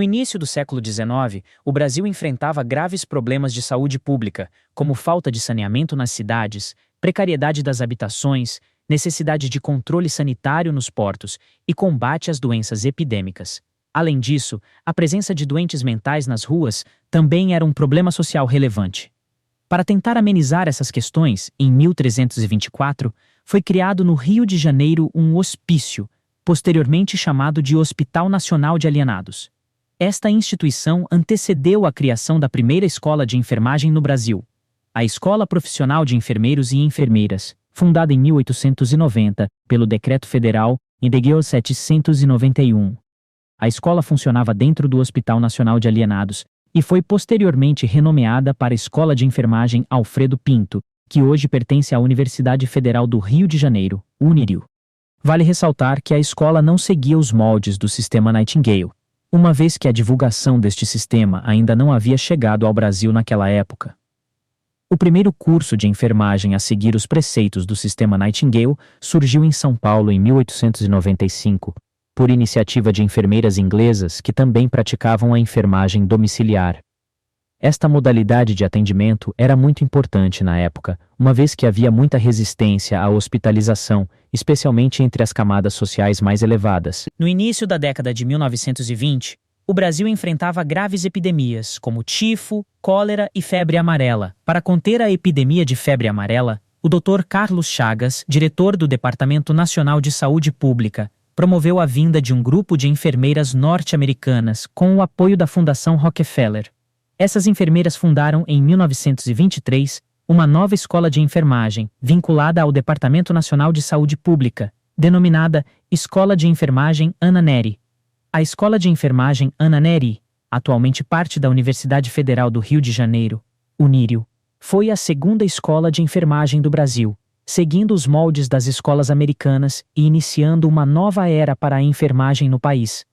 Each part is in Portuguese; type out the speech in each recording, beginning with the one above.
No início do século XIX, o Brasil enfrentava graves problemas de saúde pública, como falta de saneamento nas cidades, precariedade das habitações, necessidade de controle sanitário nos portos e combate às doenças epidêmicas. Além disso, a presença de doentes mentais nas ruas também era um problema social relevante. Para tentar amenizar essas questões, em 1324, foi criado no Rio de Janeiro um hospício, posteriormente chamado de Hospital Nacional de Alienados. Esta instituição antecedeu a criação da primeira escola de enfermagem no Brasil, a Escola Profissional de Enfermeiros e Enfermeiras, fundada em 1890 pelo Decreto Federal nº 791. A escola funcionava dentro do Hospital Nacional de Alienados e foi posteriormente renomeada para a Escola de Enfermagem Alfredo Pinto, que hoje pertence à Universidade Federal do Rio de Janeiro, UNIRIO. Vale ressaltar que a escola não seguia os moldes do sistema Nightingale, uma vez que a divulgação deste sistema ainda não havia chegado ao Brasil naquela época. O primeiro curso de enfermagem a seguir os preceitos do sistema Nightingale surgiu em São Paulo em 1895, por iniciativa de enfermeiras inglesas que também praticavam a enfermagem domiciliar. Esta modalidade de atendimento era muito importante na época, uma vez que havia muita resistência à hospitalização, especialmente entre as camadas sociais mais elevadas. No início da década de 1920, o Brasil enfrentava graves epidemias, como tifo, cólera e febre amarela. Para conter a epidemia de febre amarela, o Dr. Carlos Chagas, diretor do Departamento Nacional de Saúde Pública, promoveu a vinda de um grupo de enfermeiras norte-americanas com o apoio da Fundação Rockefeller. Essas enfermeiras fundaram, em 1923, uma nova escola de enfermagem, vinculada ao Departamento Nacional de Saúde Pública, denominada Escola de Enfermagem Ana Nery. A Escola de Enfermagem Ana Nery, atualmente parte da Universidade Federal do Rio de Janeiro, UNIRIO, foi a segunda escola de enfermagem do Brasil, seguindo os moldes das escolas americanas e iniciando uma nova era para a enfermagem no país.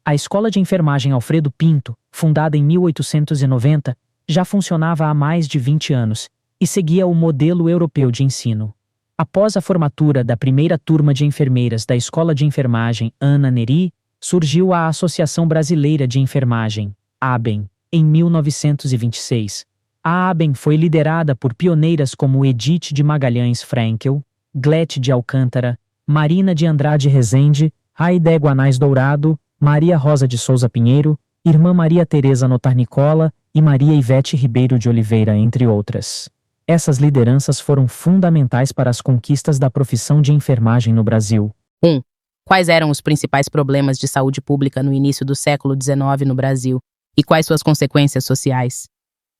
A Escola de Enfermagem Alfredo Pinto, fundada em 1890, já funcionava há mais de 20 anos e seguia o modelo europeu de ensino. Após a formatura da primeira turma de enfermeiras da Escola de Enfermagem Ana Nery, surgiu a Associação Brasileira de Enfermagem, ABEM, em 1926. A ABEM foi liderada por pioneiras como Edith de Magalhães Frankel, Glete de Alcântara, Marina de Andrade Rezende, Aide Guanais Dourado, Maria Rosa de Souza Pinheiro, Irmã Maria Teresa Notar Nicola e Maria Ivete Ribeiro de Oliveira, entre outras. Essas lideranças foram fundamentais para as conquistas da profissão de enfermagem no Brasil. 1. Quais eram os principais problemas de saúde pública no início do século XIX no Brasil e quais suas consequências sociais?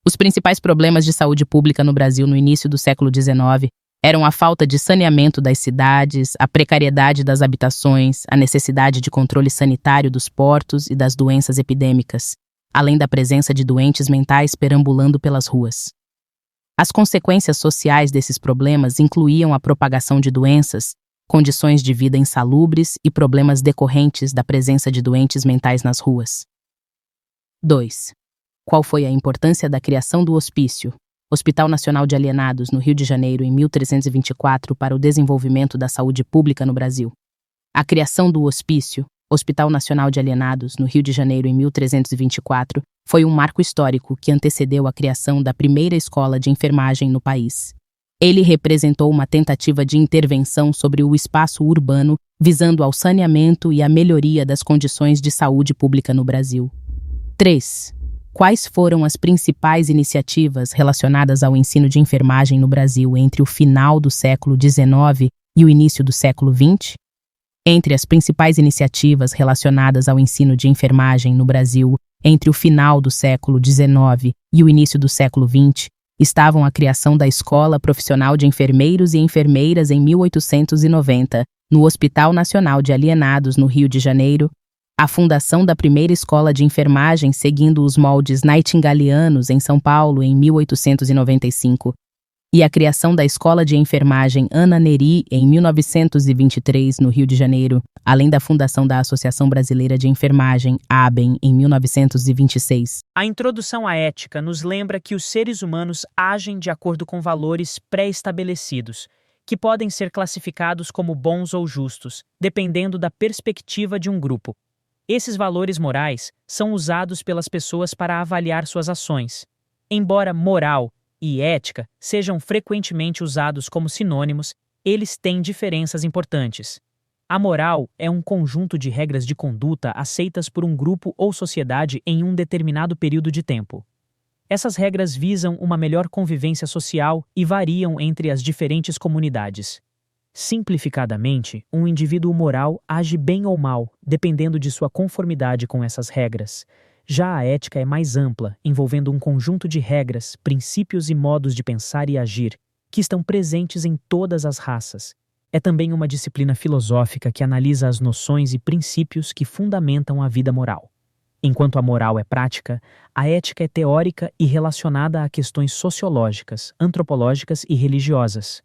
Os principais problemas de saúde pública no Brasil no início do século XIX eram a falta de saneamento das cidades, a precariedade das habitações, a necessidade de controle sanitário dos portos e das doenças epidêmicas, além da presença de doentes mentais perambulando pelas ruas. As consequências sociais desses problemas incluíam a propagação de doenças, condições de vida insalubres e problemas decorrentes da presença de doentes mentais nas ruas. 2. Qual foi a importância da criação do hospício, Hospital Nacional de Alienados, no Rio de Janeiro, em 1324, para o desenvolvimento da saúde pública no Brasil? A criação do hospício, Hospital Nacional de Alienados, no Rio de Janeiro, em 1324, foi um marco histórico que antecedeu a criação da primeira escola de enfermagem no país. Ele representou uma tentativa de intervenção sobre o espaço urbano, visando ao saneamento e à melhoria das condições de saúde pública no Brasil. 3. Quais foram as principais iniciativas relacionadas ao ensino de enfermagem no Brasil entre o final do século XIX e o início do século XX? Entre as principais iniciativas relacionadas ao ensino de enfermagem no Brasil entre o final do século XIX e o início do século XX, estavam a criação da Escola Profissional de Enfermeiros e Enfermeiras em 1890, no Hospital Nacional de Alienados, no Rio de Janeiro, a fundação da primeira escola de enfermagem seguindo os moldes nightingalianos em São Paulo em 1895, e a criação da Escola de Enfermagem Ana Nery em 1923 no Rio de Janeiro, além da fundação da Associação Brasileira de Enfermagem, ABEM, em 1926. A introdução à ética nos lembra que os seres humanos agem de acordo com valores pré-estabelecidos, que podem ser classificados como bons ou justos, dependendo da perspectiva de um grupo. Esses valores morais são usados pelas pessoas para avaliar suas ações. Embora moral e ética sejam frequentemente usados como sinônimos, eles têm diferenças importantes. A moral é um conjunto de regras de conduta aceitas por um grupo ou sociedade em um determinado período de tempo. Essas regras visam uma melhor convivência social e variam entre as diferentes comunidades. Simplificadamente, um indivíduo moral age bem ou mal, dependendo de sua conformidade com essas regras. Já a ética é mais ampla, envolvendo um conjunto de regras, princípios e modos de pensar e agir, que estão presentes em todas as raças. É também uma disciplina filosófica que analisa as noções e princípios que fundamentam a vida moral. Enquanto a moral é prática, a ética é teórica e relacionada a questões sociológicas, antropológicas e religiosas.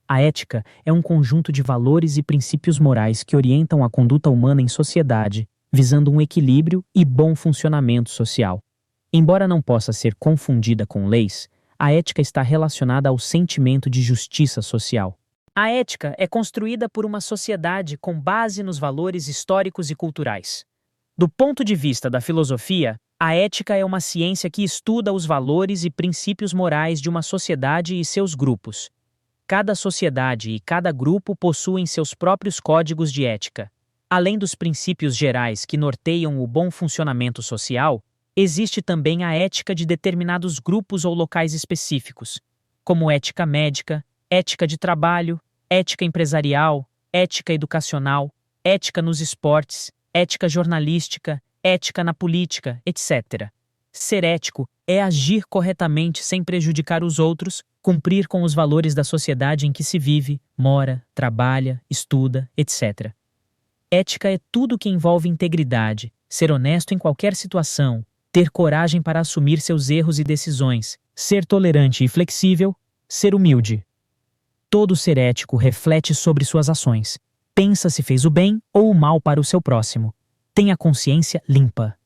A ética é um conjunto de valores e princípios morais que orientam a conduta humana em sociedade, visando um equilíbrio e bom funcionamento social. Embora não possa ser confundida com leis, a ética está relacionada ao sentimento de justiça social. A ética é construída por uma sociedade com base nos valores históricos e culturais. Do ponto de vista da filosofia, a ética é uma ciência que estuda os valores e princípios morais de uma sociedade e seus grupos. Cada sociedade e cada grupo possuem seus próprios códigos de ética. Além dos princípios gerais que norteiam o bom funcionamento social, existe também a ética de determinados grupos ou locais específicos, como ética médica, ética de trabalho, ética empresarial, ética educacional, ética nos esportes, ética jornalística, ética na política, etc. Ser ético é agir corretamente sem prejudicar os outros, cumprir com os valores da sociedade em que se vive, mora, trabalha, estuda, etc. Ética é tudo que envolve integridade, ser honesto em qualquer situação, ter coragem para assumir seus erros e decisões, ser tolerante e flexível, ser humilde. Todo ser ético reflete sobre suas ações. Pensa se fez o bem ou o mal para o seu próximo. Tem a consciência limpa.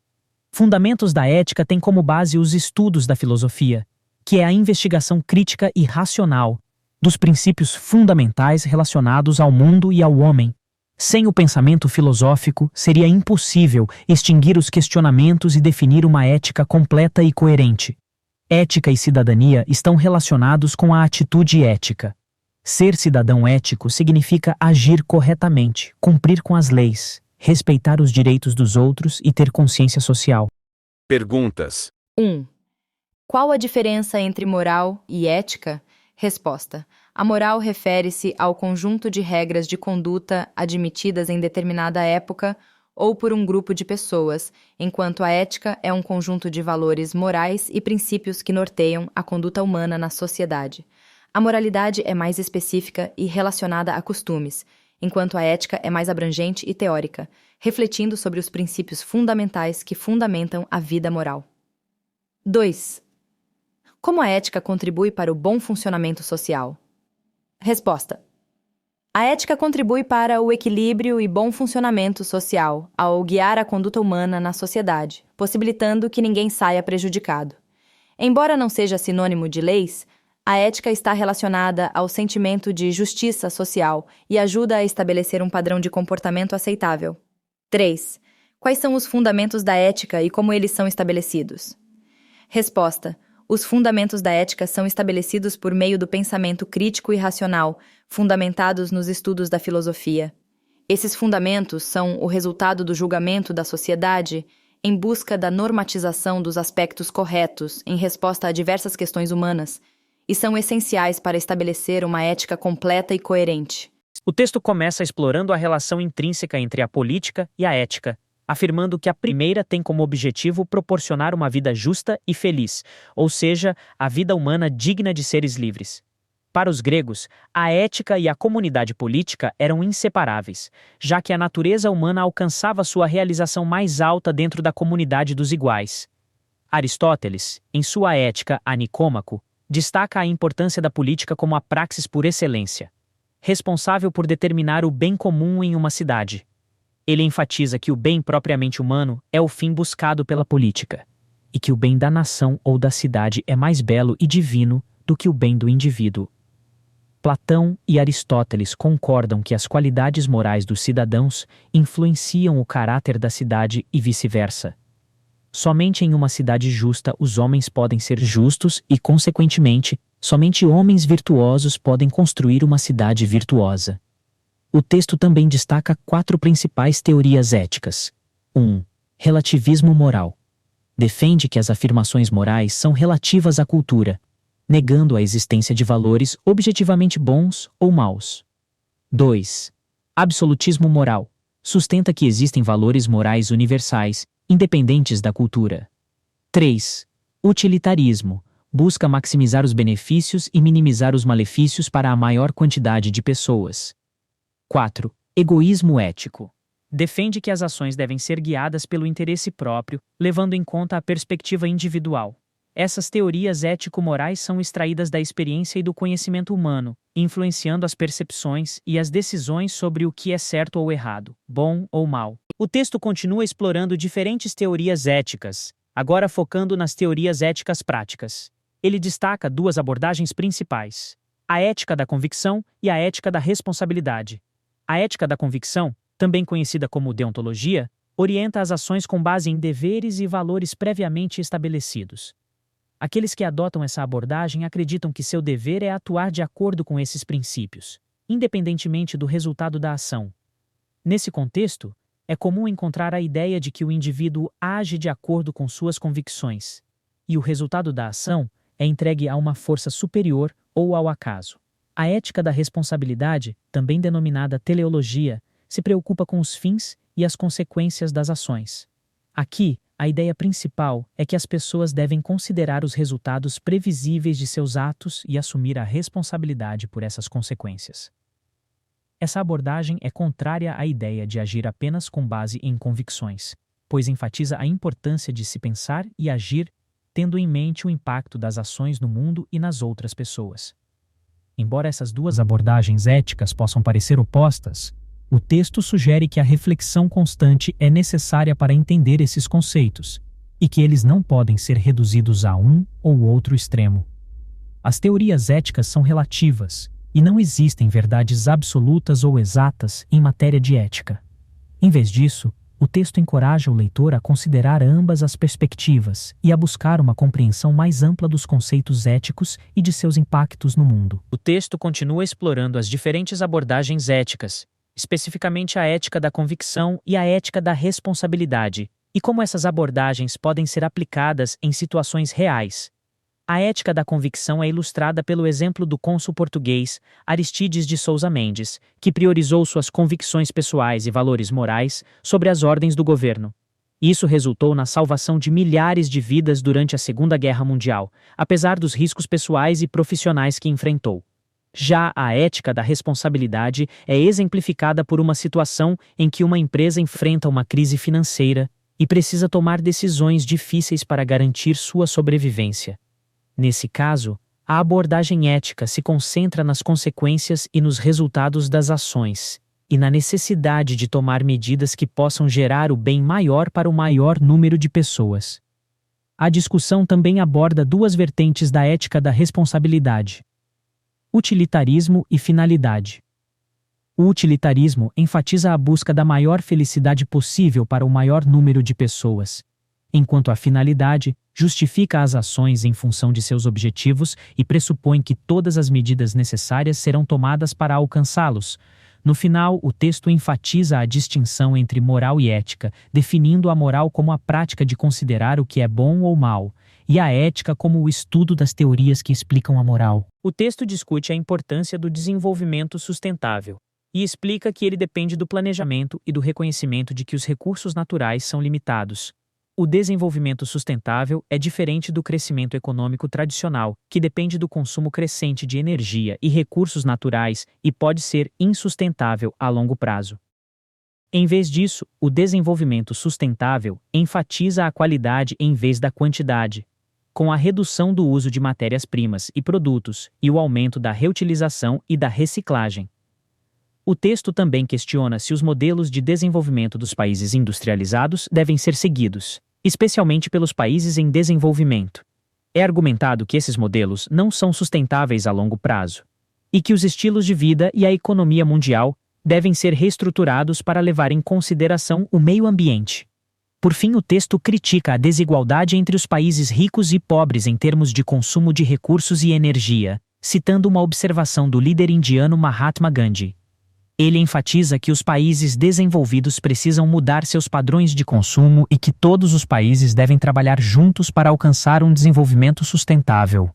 Fundamentos da ética têm como base os estudos da filosofia, que é a investigação crítica e racional dos princípios fundamentais relacionados ao mundo e ao homem. Sem o pensamento filosófico, seria impossível extinguir os questionamentos e definir uma ética completa e coerente. Ética e cidadania estão relacionados com a atitude ética. Ser cidadão ético significa agir corretamente, cumprir com as leis, respeitar os direitos dos outros e ter consciência social. Perguntas. 1. Qual a diferença entre moral e ética? Resposta. A moral refere-se ao conjunto de regras de conduta admitidas em determinada época ou por um grupo de pessoas, enquanto a ética é um conjunto de valores morais e princípios que norteiam a conduta humana na sociedade. A moralidade é mais específica e relacionada a costumes, enquanto a ética é mais abrangente e teórica, refletindo sobre os princípios fundamentais que fundamentam a vida moral. 2. Como a ética contribui para o bom funcionamento social? Resposta. A ética contribui para o equilíbrio e bom funcionamento social ao guiar a conduta humana na sociedade, possibilitando que ninguém saia prejudicado. Embora não seja sinônimo de leis, a ética está relacionada ao sentimento de justiça social e ajuda a estabelecer um padrão de comportamento aceitável. 3. Quais são os fundamentos da ética e como eles são estabelecidos? Resposta. Os fundamentos da ética são estabelecidos por meio do pensamento crítico e racional, fundamentados nos estudos da filosofia. Esses fundamentos são o resultado do julgamento da sociedade em busca da normatização dos aspectos corretos em resposta a diversas questões humanas, e são essenciais para estabelecer uma ética completa e coerente. O texto começa explorando a relação intrínseca entre a política e a ética, afirmando que a primeira tem como objetivo proporcionar uma vida justa e feliz, ou seja, a vida humana digna de seres livres. Para os gregos, a ética e a comunidade política eram inseparáveis, já que a natureza humana alcançava sua realização mais alta dentro da comunidade dos iguais. Aristóteles, em sua Ética a Nicômaco, destaca a importância da política como a praxis por excelência, responsável por determinar o bem comum em uma cidade. Ele enfatiza que o bem propriamente humano é o fim buscado pela política, e que o bem da nação ou da cidade é mais belo e divino do que o bem do indivíduo. Platão e Aristóteles concordam que as qualidades morais dos cidadãos influenciam o caráter da cidade e vice-versa. Somente em uma cidade justa os homens podem ser justos e, consequentemente, somente homens virtuosos podem construir uma cidade virtuosa. O texto também destaca 4 principais teorias éticas. 1. Relativismo moral. Defende que as afirmações morais são relativas à cultura, negando a existência de valores objetivamente bons ou maus. 2. Absolutismo moral. Sustenta que existem valores morais universais, independentes da cultura. 3. Utilitarismo. Busca maximizar os benefícios e minimizar os malefícios para a maior quantidade de pessoas. 4. Egoísmo ético. Defende que as ações devem ser guiadas pelo interesse próprio, levando em conta a perspectiva individual. Essas teorias ético-morais são extraídas da experiência e do conhecimento humano, influenciando as percepções e as decisões sobre o que é certo ou errado, bom ou mal. O texto continua explorando diferentes teorias éticas, agora focando nas teorias éticas práticas. Ele destaca 2 abordagens principais: a ética da convicção e a ética da responsabilidade. A ética da convicção, também conhecida como deontologia, orienta as ações com base em deveres e valores previamente estabelecidos. Aqueles que adotam essa abordagem acreditam que seu dever é atuar de acordo com esses princípios, independentemente do resultado da ação. Nesse contexto, é comum encontrar a ideia de que o indivíduo age de acordo com suas convicções, e o resultado da ação é entregue a uma força superior ou ao acaso. A ética da responsabilidade, também denominada teleologia, se preocupa com os fins e as consequências das ações. Aqui, a ideia principal é que as pessoas devem considerar os resultados previsíveis de seus atos e assumir a responsabilidade por essas consequências. Essa abordagem é contrária à ideia de agir apenas com base em convicções, pois enfatiza a importância de se pensar e agir tendo em mente o impacto das ações no mundo e nas outras pessoas. Embora essas 2 abordagens éticas possam parecer opostas, o texto sugere que a reflexão constante é necessária para entender esses conceitos, e que eles não podem ser reduzidos a um ou outro extremo. As teorias éticas são relativas, e não existem verdades absolutas ou exatas em matéria de ética. Em vez disso, o texto encoraja o leitor a considerar ambas as perspectivas e a buscar uma compreensão mais ampla dos conceitos éticos e de seus impactos no mundo. O texto continua explorando as diferentes abordagens éticas, especificamente a ética da convicção e a ética da responsabilidade, e como essas abordagens podem ser aplicadas em situações reais. A ética da convicção é ilustrada pelo exemplo do cônsul português Aristides de Sousa Mendes, que priorizou suas convicções pessoais e valores morais sobre as ordens do governo. Isso resultou na salvação de milhares de vidas durante a Segunda Guerra Mundial, apesar dos riscos pessoais e profissionais que enfrentou. Já a ética da responsabilidade é exemplificada por uma situação em que uma empresa enfrenta uma crise financeira e precisa tomar decisões difíceis para garantir sua sobrevivência. Nesse caso, a abordagem ética se concentra nas consequências e nos resultados das ações, e na necessidade de tomar medidas que possam gerar o bem maior para o maior número de pessoas. A discussão também aborda 2 vertentes da ética da responsabilidade: utilitarismo e finalidade. O utilitarismo enfatiza a busca da maior felicidade possível para o maior número de pessoas, enquanto a finalidade justifica as ações em função de seus objetivos e pressupõe que todas as medidas necessárias serão tomadas para alcançá-los. No final, o texto enfatiza a distinção entre moral e ética, definindo a moral como a prática de considerar o que é bom ou mal, e a ética como o estudo das teorias que explicam a moral. O texto discute a importância do desenvolvimento sustentável e explica que ele depende do planejamento e do reconhecimento de que os recursos naturais são limitados. O desenvolvimento sustentável é diferente do crescimento econômico tradicional, que depende do consumo crescente de energia e recursos naturais e pode ser insustentável a longo prazo. Em vez disso, o desenvolvimento sustentável enfatiza a qualidade em vez da quantidade, com a redução do uso de matérias-primas e produtos e o aumento da reutilização e da reciclagem. O texto também questiona se os modelos de desenvolvimento dos países industrializados devem ser seguidos, especialmente pelos países em desenvolvimento. É argumentado que esses modelos não são sustentáveis a longo prazo. e que os estilos de vida e a economia mundial devem ser reestruturados para levar em consideração o meio ambiente. Por fim, o texto critica a desigualdade entre os países ricos e pobres em termos de consumo de recursos e energia, citando uma observação do líder indiano Mahatma Gandhi. Ele enfatiza que os países desenvolvidos precisam mudar seus padrões de consumo e que todos os países devem trabalhar juntos para alcançar um desenvolvimento sustentável.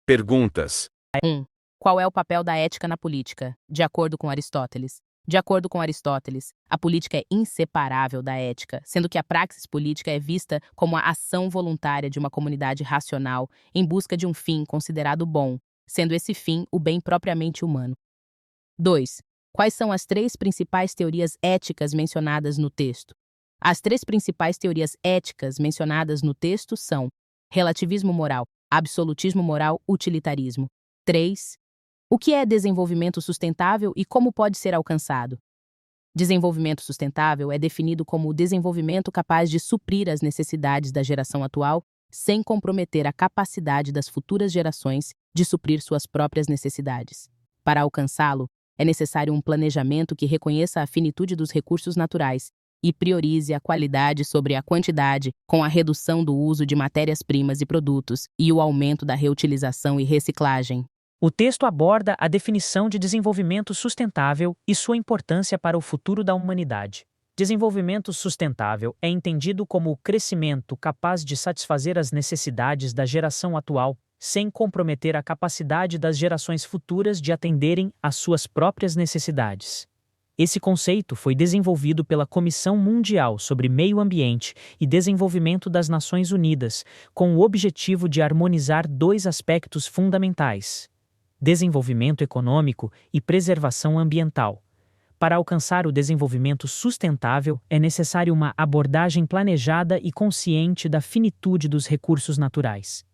Perguntas. 1. Qual é o papel da ética na política, de acordo com Aristóteles? De acordo com Aristóteles, a política é inseparável da ética, sendo que a praxis política é vista como a ação voluntária de uma comunidade racional em busca de um fim considerado bom, sendo esse fim o bem propriamente humano. 2. Quais são as 3 principais teorias éticas mencionadas no texto? As 3 principais teorias éticas mencionadas no texto são relativismo moral, absolutismo moral, utilitarismo. 3. O que é desenvolvimento sustentável e como pode ser alcançado? Desenvolvimento sustentável é definido como o desenvolvimento capaz de suprir as necessidades da geração atual sem comprometer a capacidade das futuras gerações de suprir suas próprias necessidades. Para alcançá-lo, é necessário um planejamento que reconheça a finitude dos recursos naturais e priorize a qualidade sobre a quantidade, com a redução do uso de matérias-primas e produtos e o aumento da reutilização e reciclagem. O texto aborda a definição de desenvolvimento sustentável e sua importância para o futuro da humanidade. Desenvolvimento sustentável é entendido como o crescimento capaz de satisfazer as necessidades da geração atual, sem comprometer a capacidade das gerações futuras de atenderem às suas próprias necessidades. Esse conceito foi desenvolvido pela Comissão Mundial sobre Meio Ambiente e Desenvolvimento das Nações Unidas, com o objetivo de harmonizar 2 aspectos fundamentais: desenvolvimento econômico e preservação ambiental. Para alcançar o desenvolvimento sustentável, é necessário uma abordagem planejada e consciente da finitude dos recursos naturais.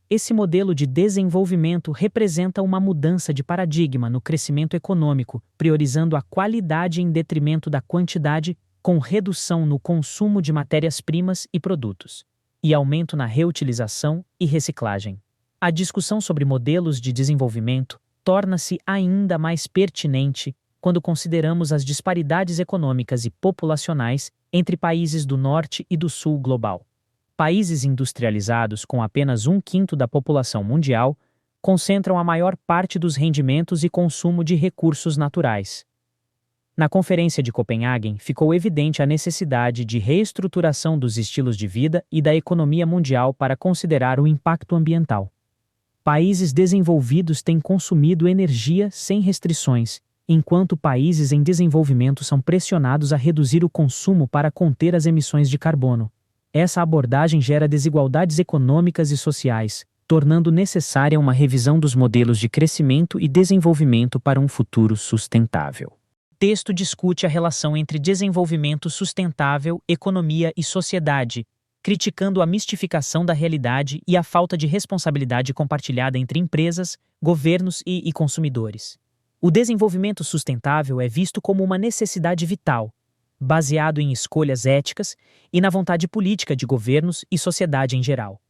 Esse modelo de desenvolvimento representa uma mudança de paradigma no crescimento econômico, priorizando a qualidade em detrimento da quantidade, com redução no consumo de matérias-primas e produtos, e aumento na reutilização e reciclagem. A discussão sobre modelos de desenvolvimento torna-se ainda mais pertinente quando consideramos as disparidades econômicas e populacionais entre países do norte e do sul global. Países industrializados com apenas 1/5 da população mundial concentram a maior parte dos rendimentos e consumo de recursos naturais. Na Conferência de Copenhague, ficou evidente a necessidade de reestruturação dos estilos de vida e da economia mundial para considerar o impacto ambiental. Países desenvolvidos têm consumido energia sem restrições, enquanto países em desenvolvimento são pressionados a reduzir o consumo para conter as emissões de carbono. Essa abordagem gera desigualdades econômicas e sociais, tornando necessária uma revisão dos modelos de crescimento e desenvolvimento para um futuro sustentável. O texto discute a relação entre desenvolvimento sustentável, economia e sociedade, criticando a mistificação da realidade e a falta de responsabilidade compartilhada entre empresas, governos e consumidores. O desenvolvimento sustentável é visto como uma necessidade vital, baseado em escolhas éticas e na vontade política de governos e sociedade em geral.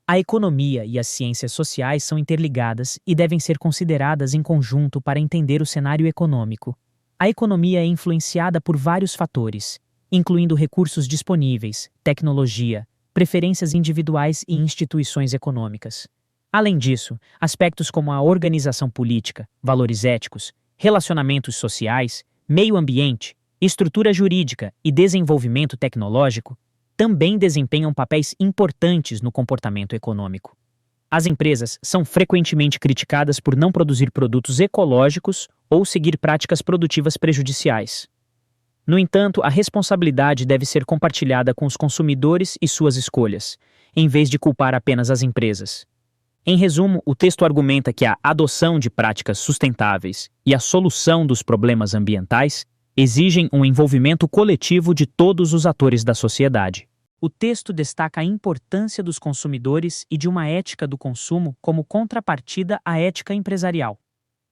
A economia e as ciências sociais são interligadas e devem ser consideradas em conjunto para entender o cenário econômico. A economia é influenciada por vários fatores, incluindo recursos disponíveis, tecnologia, preferências individuais e instituições econômicas. Além disso, aspectos como a organização política, valores éticos, relacionamentos sociais, meio ambiente, estrutura jurídica e desenvolvimento tecnológico também desempenham papéis importantes no comportamento econômico. As empresas são frequentemente criticadas por não produzir produtos ecológicos ou seguir práticas produtivas prejudiciais. No entanto, a responsabilidade deve ser compartilhada com os consumidores e suas escolhas, em vez de culpar apenas as empresas. Em resumo, o texto argumenta que a adoção de práticas sustentáveis e a solução dos problemas ambientais exigem um envolvimento coletivo de todos os atores da sociedade. O texto destaca a importância dos consumidores e de uma ética do consumo como contrapartida à ética empresarial.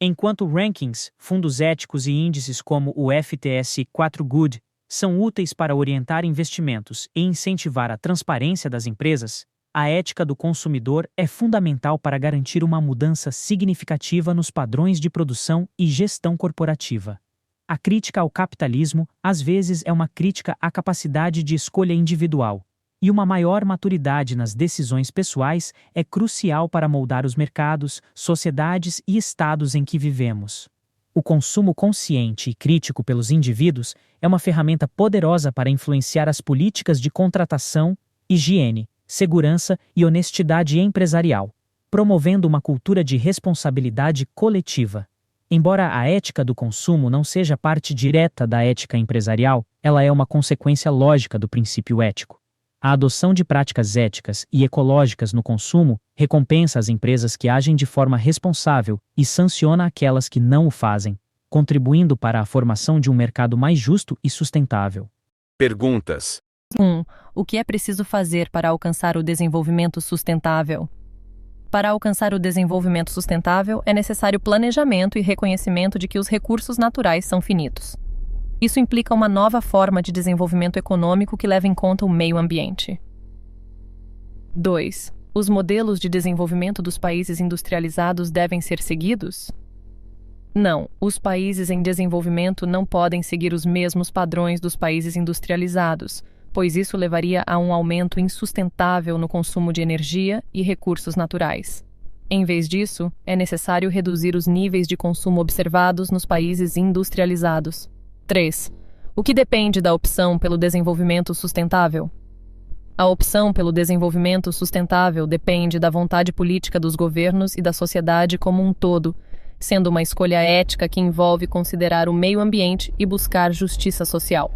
Enquanto rankings, fundos éticos e índices como o FTSE4Good são úteis para orientar investimentos e incentivar a transparência das empresas, a ética do consumidor é fundamental para garantir uma mudança significativa nos padrões de produção e gestão corporativa. A crítica ao capitalismo, às vezes, é uma crítica à capacidade de escolha individual, e uma maior maturidade nas decisões pessoais é crucial para moldar os mercados, sociedades e estados em que vivemos. O consumo consciente e crítico pelos indivíduos é uma ferramenta poderosa para influenciar as políticas de contratação, higiene, segurança e honestidade empresarial, promovendo uma cultura de responsabilidade coletiva. Embora a ética do consumo não seja parte direta da ética empresarial, ela é uma consequência lógica do princípio ético. A adoção de práticas éticas e ecológicas no consumo recompensa as empresas que agem de forma responsável e sanciona aquelas que não o fazem, contribuindo para a formação de um mercado mais justo e sustentável. Perguntas. 1. O que é preciso fazer para alcançar o desenvolvimento sustentável? Para alcançar o desenvolvimento sustentável, é necessário planejamento e reconhecimento de que os recursos naturais são finitos. Isso implica uma nova forma de desenvolvimento econômico que leva em conta o meio ambiente. 2. Os modelos de desenvolvimento dos países industrializados devem ser seguidos? Não, os países em desenvolvimento não podem seguir os mesmos padrões dos países industrializados, pois isso levaria a um aumento insustentável no consumo de energia e recursos naturais. Em vez disso, é necessário reduzir os níveis de consumo observados nos países industrializados. 3. O que depende da opção pelo desenvolvimento sustentável? A opção pelo desenvolvimento sustentável depende da vontade política dos governos e da sociedade como um todo, sendo uma escolha ética que envolve considerar o meio ambiente e buscar justiça social.